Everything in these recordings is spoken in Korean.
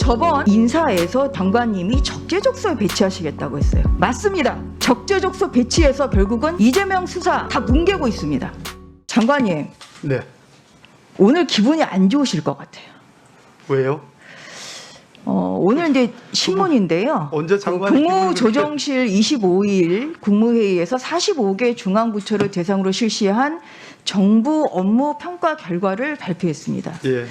저번 인사에서 장관님이 적재적소에 배치하시겠다고 했어요. 맞습니다. 적재적소 배치해서 결국은 이재명 수사 다 뭉개고 있습니다. 장관님, 네. 오늘 기분이 안 좋으실 것 같아요. 왜요? 오늘 이제 신문인데요. 언제 장관이 국무조정실 25일 국무회의에서 45개 중앙부처를 대상으로 실시한 정부 업무 평가 결과를 발표했습니다. 예.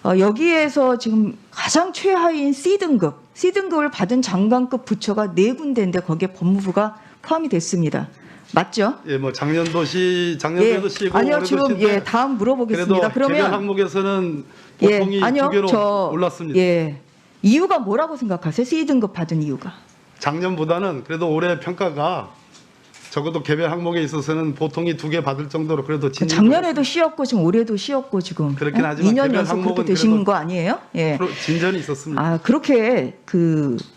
여기에서 지금 가장 최하위인 C등급을 받은 장관급 부처가 4군데인데 거기에 법무부가 포함이 됐습니다. 맞죠? 예, 뭐 작년도 작년에도 C고 아니요, 지금 다음 물어보겠습니다. 그래도 개별 항목에서는 보통이 2개로 올랐습니다. 이유가 뭐라고 생각하세요? C등급 받은 이유가? 작년보다는 그래도 올해 평가가 적어도 개별 항목에 있어서는 보통이 2개 받을 정도로 그래도 작년에도 C였고 지금 올해도 C였고 지금 그렇긴 하지만 2년 연속 그렇게 되신 거 아니에요? 예. 진전이 있었습니다. 아, 그렇게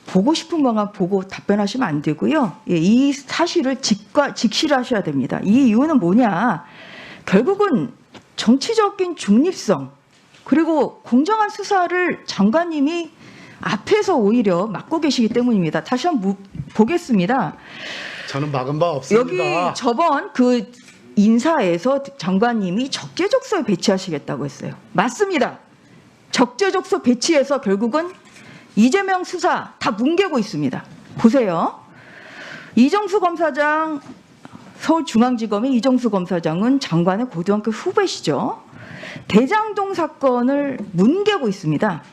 보고 싶은 것만 보고 답변하시면 안 되고요. 예, 이 사실을 직시하셔야 됩니다. 이 이유는 뭐냐? 결국은 정치적인 중립성 그리고 공정한 수사를 장관님이 앞에서 오히려 맡고 계시기 때문입니다. 다시 한번 보겠습니다. 저는 막은 바 없습니다. 여기 저번 인사에서 장관님이 적재적소에 배치하시겠다고 했어요. 맞습니다. 적재적소 배치해서 결국은 이재명 수사 다 뭉개고 있습니다. 보세요. 이정수 검사장, 서울중앙지검의 이정수 검사장은 장관의 고등학교 후배시죠. 대장동 사건을 뭉개고 있습니다.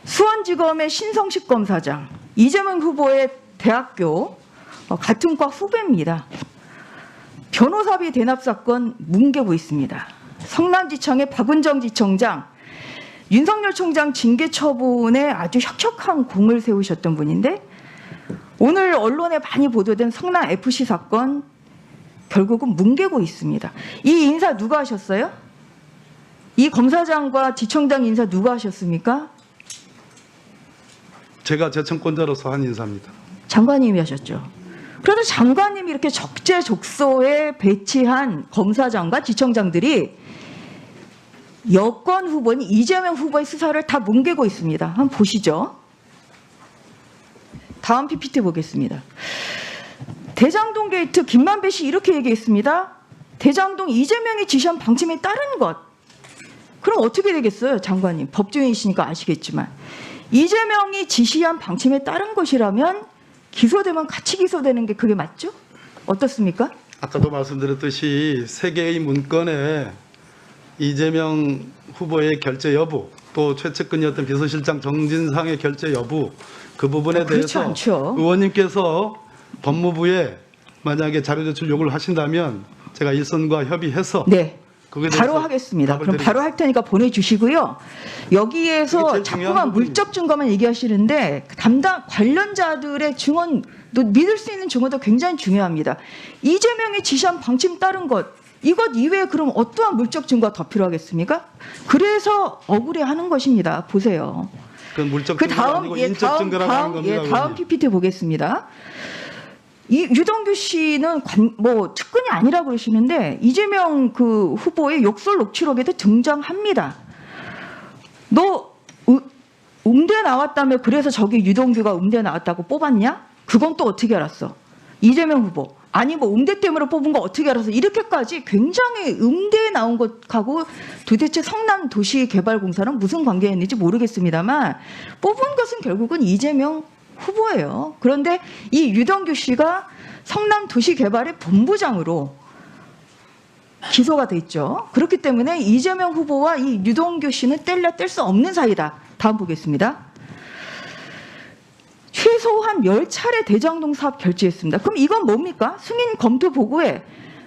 수원지검의 신성식 검사장, 이재명 후보의 대학교 같은 과 후배입니다. 변호사비 대납 사건 뭉개고 있습니다. 성남지청의 박은정 지청장, 윤석열 총장 징계 처분에 아주 혁혁한 공을 세우셨던 분인데 오늘 언론에 많이 보도된 성남FC 사건 결국은 뭉개고 있습니다. 이 인사 누가 하셨어요? 이 검사장과 지청장 인사 누가 하셨습니까? 제가 재청권자로서 한 인사입니다. 장관님이 하셨죠. 그래도 장관님이 이렇게 적재적소에 배치한 검사장과 지청장들이 여권 후보인 이재명 후보의 수사를 다 뭉개고 있습니다. 한번 보시죠. 다음 PPT 보겠습니다. 대장동 게이트 김만배 씨 이렇게 얘기했습니다. 대장동 이재명이 지시한 방침에 따른 것. 그럼 어떻게 되겠어요, 장관님? 법조인이시니까 아시겠지만. 이재명이 지시한 방침에 따른 것이라면 기소되면 같이 기소되는 게 그게 맞죠? 어떻습니까? 아까도 말씀드렸듯이 3개의 문건에 이재명 후보의 결재 여부 또 최측근이었던 비서실장 정진상의 결재 여부 그 부분에 대해서 않죠. 의원님께서 법무부에 만약에 자료 제출 요구를 하신다면 제가 일선과 협의해서 네. 그거에 바로 대해서 하겠습니다. 그럼 바로 할 테니까 보내주시고요. 여기에서 자꾸만 물적 증거만 얘기하시는데 담당 관련자들의 증언, 믿을 수 있는 증언도 굉장히 중요합니다. 이재명이 지시한 방침 따른 것, 이것 이외에 그럼 어떠한 물적 증거가 더 필요하겠습니까? 그래서 억울해하는 것입니다. 보세요. 그건 물적 증거가 아니고 인적 증거라고 하는 겁니다. 다음 PPT 보겠습니다. 이 유동규 씨는 측근이 아니라고 그러시는데 이재명 후보의 욕설 녹취록에도 등장합니다. 너 음대 나왔다며 그래서 저기 유동규가 음대 나왔다고 뽑았냐? 그건 또 어떻게 알았어? 이재명 후보. 아니 음대 때문에 뽑은 거 어떻게 알았어? 이렇게까지 굉장히 음대에 나온 것하고 도대체 성남도시개발공사랑 무슨 관계였는지 모르겠습니다만 뽑은 것은 결국은 이재명 후보예요. 그런데 이 유동규 씨가 성남도시개발의 본부장으로 기소가 돼 있죠. 그렇기 때문에 이재명 후보와 이 유동규 씨는 뗄 수 없는 사이다. 다음 보겠습니다. 최소한 10차례 대장동 사업 결제했습니다. 그럼 이건 뭡니까? 승인 검토 보고에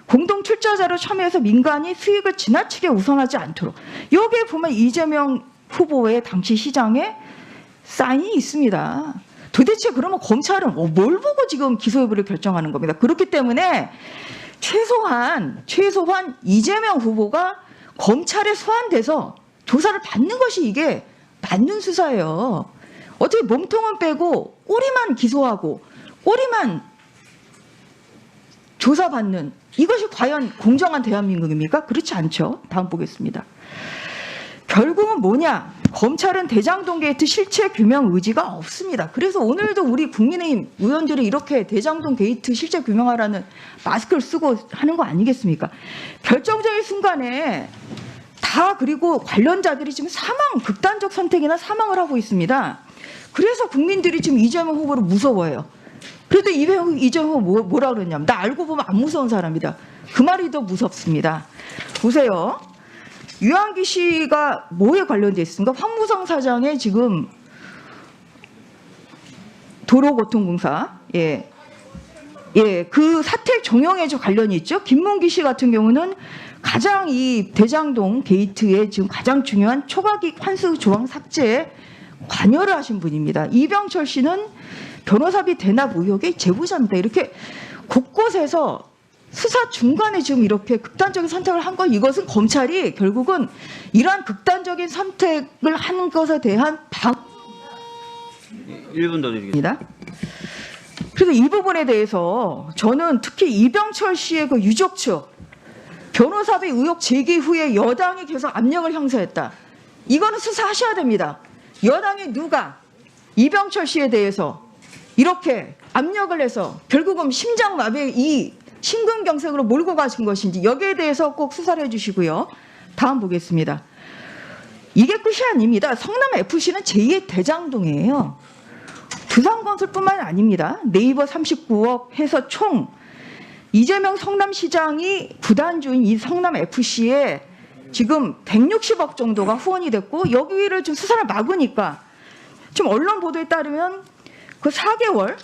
공동 출자자로 참여해서 민간이 수익을 지나치게 우선하지 않도록. 여기에 보면 이재명 후보의 당시 시장의 사인이 있습니다. 도대체 그러면 검찰은 뭘 보고 지금 기소 여부를 결정하는 겁니다. 그렇기 때문에 최소한 이재명 후보가 검찰에 소환돼서 조사를 받는 것이 이게 맞는 수사예요. 어떻게 몸통은 빼고 꼬리만 기소하고 꼬리만 조사받는 이것이 과연 공정한 대한민국입니까? 그렇지 않죠. 다음 보겠습니다. 결국은 뭐냐? 검찰은 대장동 게이트 실체 규명 의지가 없습니다. 그래서 오늘도 우리 국민의힘 의원들이 이렇게 대장동 게이트 실체 규명하라는 마스크를 쓰고 하는 거 아니겠습니까? 결정적인 순간에 다 그리고 관련자들이 지금 극단적 선택이나 사망을 하고 있습니다. 그래서 국민들이 지금 이재명 후보를 무서워해요. 그래도 이재명 후보 뭐라 그러냐면 나 알고 보면 안 무서운 사람이다. 그 말이 더 무섭습니다. 보세요. 유한기 씨가 뭐에 관련돼 있습니까? 황무성 사장의 지금 도로교통공사, 그 사택 종용에 좀 관련이 있죠. 김문기 씨 같은 경우는 가장 이 대장동 게이트의 지금 가장 중요한 초과이익 환수 조항 삭제에 관여를 하신 분입니다. 이병철 씨는 변호사비 대납 의혹의 제보자입니다. 이렇게 곳곳에서 수사 중간에 지금 이렇게 극단적인 선택을 한 거, 이것은 검찰이 결국은 이러한 극단적인 선택을 한 것에 대한 1분 더 드리겠습니다. 그래서 이 부분에 대해서 저는 특히 이병철 씨의 그 유족 측 변호사비 의혹 제기 후에 여당이 계속 압력을 행사했다. 이거는 수사하셔야 됩니다. 여당이 누가 이병철 씨에 대해서 이렇게 압력을 해서 결국은 심장마비 이 심근경색으로 몰고 가신 것인지 여기에 대해서 꼭 수사를 해주시고요. 다음 보겠습니다. 이게 끝이 아닙니다. 성남FC는 제2의 대장동이에요. 두산건설뿐만 아닙니다. 네이버 39억 해서 총 이재명 성남시장이 구단주인 이 성남FC에 지금 160억 정도가 후원이 됐고 여기를 좀 수사를 막으니까 좀 언론 보도에 따르면 그 4개월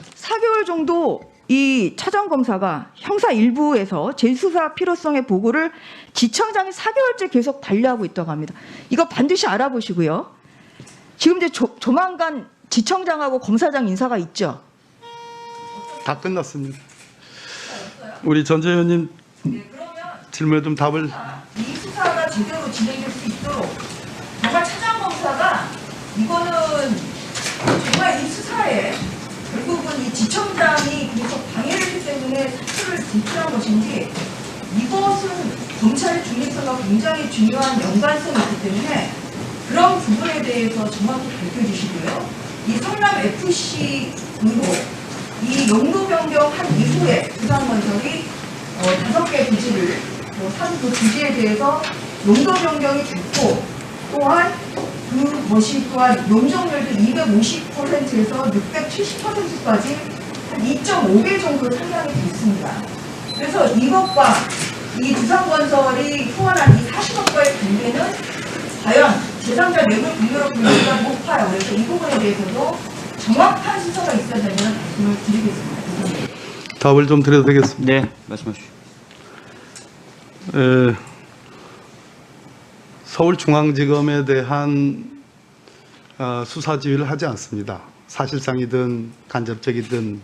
정도 이 차장검사가 형사 일부에서 재수사 필요성의 보고를 지청장이 4개월째 계속 반려하고 있다고 합니다. 이거 반드시 알아보시고요. 지금 이제 조만간 지청장하고 검사장 인사가 있죠. 다 끝났습니다. 우리 전재 의원님 질문에 좀 답을. 이 수사가 제대로 진행될 수 있도록 정말 차장검사가 이거는 정말 이 수사에 결국은 이 지청장이 계속 방해를 했기 때문에 사표를 제출한 것인지 이것은 검찰의 중립성과 굉장히 중요한 연관성이 있기 때문에 그런 부분에 대해서 정확히 밝혀주시고요. 이 성남FC 의혹, 이 용도 변경한 이후에 두산건설이 5개 부지를 산 그 부지에 대해서 용도 변경이 됐고 또한 그것이 또한 용적률도 250%에서 670%까지 한 2.5배 정도 상향이 됐습니다. 그래서 이것과 이 두산건설이 후원한 이 40억과의 관계는 과연 제3자 뇌물 비교로 분류가 높아요. 그래서 이 부분에 대해서도 정확한 수사가 있어야 된다는 말씀을 드리겠습니다. 답을 좀 드려도 되겠습니다. 네, 말씀하십시오. 서울중앙지검에 대한 수사 지휘를 하지 않습니다. 사실상이든 간접적이든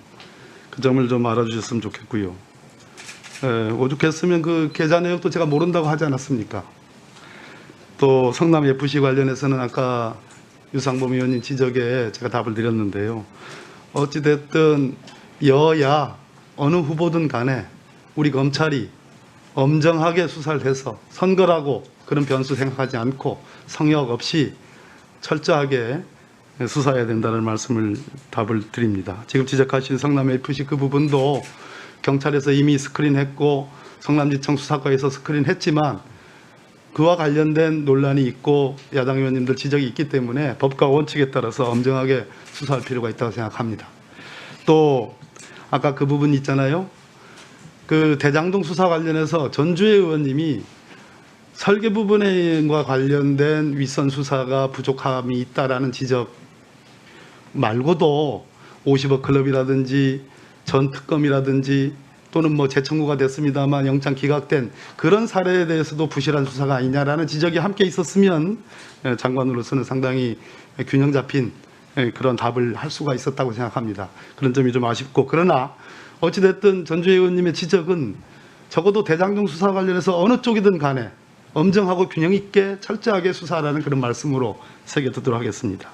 그 점을 좀 알아주셨으면 좋겠고요. 오죽했으면 그 계좌 내역도 제가 모른다고 하지 않았습니까? 또 성남FC 관련해서는 아까 유상범 의원님 지적에 제가 답을 드렸는데요. 어찌됐든 여야 어느 후보든 간에 우리 검찰이 엄정하게 수사를 해서 선거라고 그런 변수 생각하지 않고 성역 없이 철저하게 수사해야 된다는 말씀을 답을 드립니다. 지금 지적하신 성남FC 그 부분도 경찰에서 이미 스크린했고 성남지청 수사과에서 스크린했지만 그와 관련된 논란이 있고 야당 의원님들 지적이 있기 때문에 법과 원칙에 따라서 엄정하게 수사할 필요가 있다고 생각합니다. 또 아까 그 부분 있잖아요. 그 대장동 수사 관련해서 전주의 의원님이 설계 부분과 관련된 윗선 수사가 부족함이 있다라는 지적 말고도 50억 클럽이라든지 전 특검이라든지 또는 뭐 재청구가 됐습니다만 영장 기각된 그런 사례에 대해서도 부실한 수사가 아니냐라는 지적이 함께 있었으면 장관으로서는 상당히 균형 잡힌 그런 답을 할 수가 있었다고 생각합니다. 그런 점이 좀 아쉽고, 그러나 어찌됐든 전주혜 의원님의 지적은 적어도 대장동 수사 관련해서 어느 쪽이든 간에 엄정하고 균형 있게 철저하게 수사하라는 그런 말씀으로 새겨두도록 하겠습니다.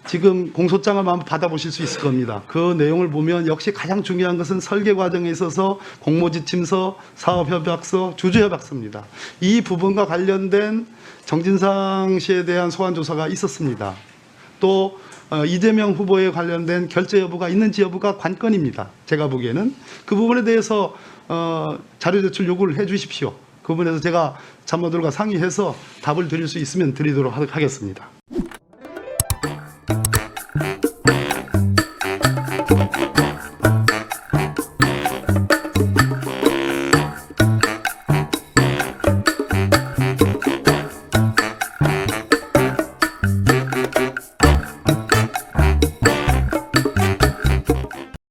지금 공소장을 한번 받아보실 수 있을 겁니다. 그 내용을 보면 역시 가장 중요한 것은 설계 과정에 있어서 공모지침서, 사업협약서, 주주협약서입니다. 이 부분과 관련된 정진상 씨에 대한 소환 조사가 있었습니다. 또 이재명 후보에 관련된 결재 여부가 있는지 여부가 관건입니다. 제가 보기에는 그 부분에 대해서 자료 제출 요구를 해 주십시오. 그 부분에서 제가 참모들과 상의해서 답을 드릴 수 있으면 드리도록 하겠습니다.